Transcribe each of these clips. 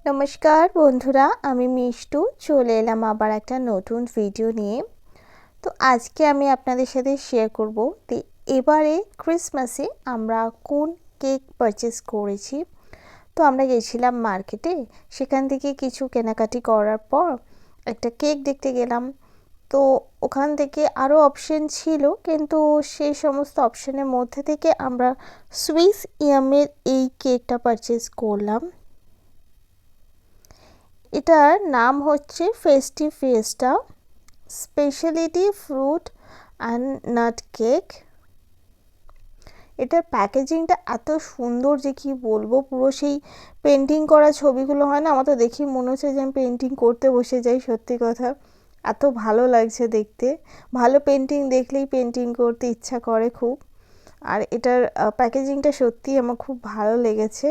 নমস্কার বন্ধুরা, আমি মিষ্টু চলে এলাম আবার একটা নতুন ভিডিও নিয়ে। তো আজকে আমি আপনাদের সাথে শেয়ার করব যে এবারে ক্রিসমাসে আমরা কোন কেক পারচেস করেছি। তো আমরা গেছিলাম মার্কেটে, সেখান থেকে কিছু কেনাকাটি করার পর একটা কেক দেখতে গেলাম। তো ওখান থেকে আরও অপশন ছিল, কিন্তু সেই সমস্ত অপশনের মধ্যে থেকে আমরা সুইস ইয়ামের এই কেকটা পারচেস করলাম। এটার নাম হচ্ছে festive fiesta speciality fruit and nut cake. এটার প্যাকেজিংটা এত সুন্দর যে কি বলবো, পুরো সেই পেন্টিং করা ছবিগুলো হয় না, আমার তো দেখি মনে হচ্ছে যে আমি পেন্টিং করতে বসে যাই। সত্যি কথা, এত ভালো লাগছে দেখতে। ভালো পেন্টিং দেখলেই পেন্টিং করতে ইচ্ছা করে খুব। আর এটার প্যাকেজিংটা সত্যিই আমার খুব ভালো লেগেছে।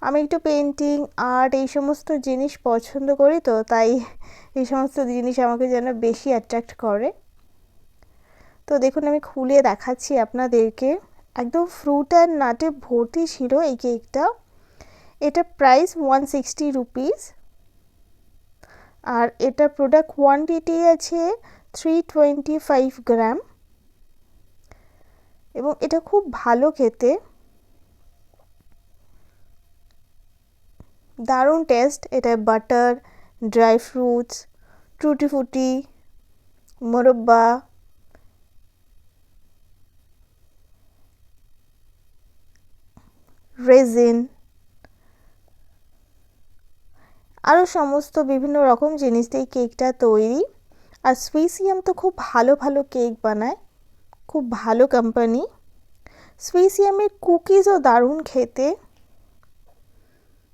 আমি একটু পেন্টিং আর্ট এই সমস্ত জিনিস পছন্দ করি, তো তাই এই সমস্ত জিনিস আমাকে যেন বেশি অ্যাট্রাক্ট করে। তো দেখুন, আমি খুলে দেখাচ্ছি আপনাদেরকে। একদম ফ্রুট অ্যান্ড নাটে ভর্তি ছিল এই কেকটা। এটা প্রাইস 160 রুপিস, আর এটা প্রোডাক্ট কোয়ান্টিটি আছে 325 গ্রাম, এবং এটা খুব ভালো খেতে, দারুণ টেস্ট। এটা বাটার, ড্রাই ফ্রুটস, টুটি ফুটি, মোরব্বা, রেজিন, আরও সমস্ত বিভিন্ন রকম জিনিস দিয়ে এই কেকটা তৈরি। আর সুইস ইয়াম তো খুব ভালো ভালো কেক বানায়, খুব ভালো কোম্পানি। সুইস ইয়ামের কুকিজও দারুণ খেতে।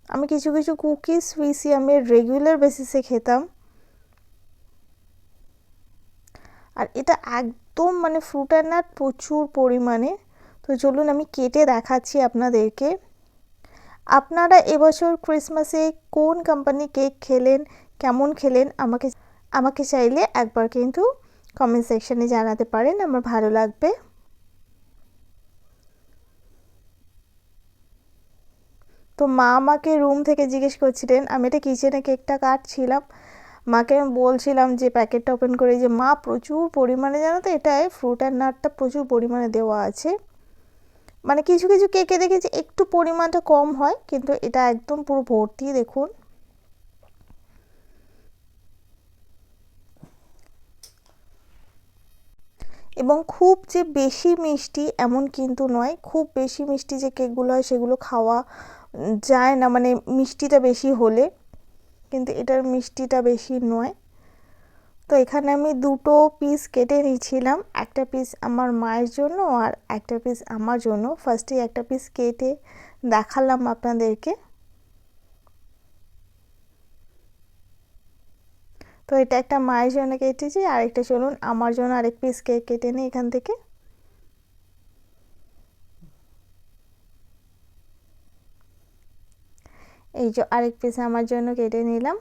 আমি কিছু কিছু কুকিজ সুইস ইয়ামের রেগুলার বেসিসে খেতাম। আর এটা একদম মানে ফ্রুট অ্যান্ড নাট প্রচুর পরিমাণে। তো চলুন আমি কেটে দেখাচ্ছি আপনাদেরকে। আপনারা এবছর ক্রিসমাসে কোন কোম্পানি কেক খেলেন, কেমন খেলেন, আমাকে চাইলে একবার কিন্তু কমেন্ট সেকশনে জানাতে পারেন, আমার ভালো লাগবে। তো মা আমাকে রুম থেকে জিজ্ঞেস করছিলেন, আমি এটা কিচেনে কেকটা কাটছিলাম, মাকে আমি বলছিলাম যে প্যাকেটটা ওপেন করে যে মা প্রচুর পরিমাণে, জানো তো এটায় ফ্রুট অ্যান্ড নাটটা প্রচুর পরিমাণে দেওয়া আছে। মানে কিছু কিছু কেকে দেখেছি একটু পরিমাণটা কম হয়, কিন্তু এটা একদম পুরো ভর্তি। দেখুন, এবং খুব যে বেশি মিষ্টি এমন কিন্তু নয়। খুব বেশি মিষ্টি যে কেকগুলো হয় সেগুলো খাওয়া যায় না, মানে মিষ্টিটা বেশি হলে, কিন্তু এটার মিষ্টিটা বেশি নয়। তো এখানে আমি দুটো পিস কেটে নিয়েছিলাম, একটা পিস আমার মায়ের জন্য আর একটা পিস আমার জন্য। ফার্স্টে একটা পিস কেটে দেখালাম আপনাদেরকে। তো এটা একটা মায়ের জন্য কেটেছি, আর একটা চলুন আমার জন্য আরেক পিস কেক কেটে নিই এখান থেকে। এই যে আরেক পিস আমার জন্য কেটে নিলাম।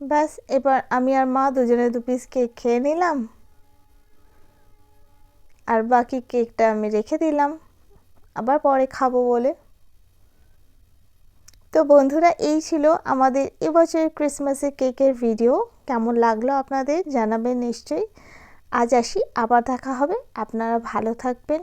ব্যাস, এবার আমি আর মা দুজনে দু পিস কেক খেয়ে নিলাম, আর বাকি কেকটা আমি রেখে দিলাম আবার পরে খাবো বলে। তো বন্ধুরা, এই ছিল আমাদের এবছর ক্রিসমাসের কেকের ভিডিও। কেমন লাগলো আপনাদের জানাবেন নিশ্চয়ই। আজ আসি, আবার দেখা হবে। আপনারা ভালো থাকবেন।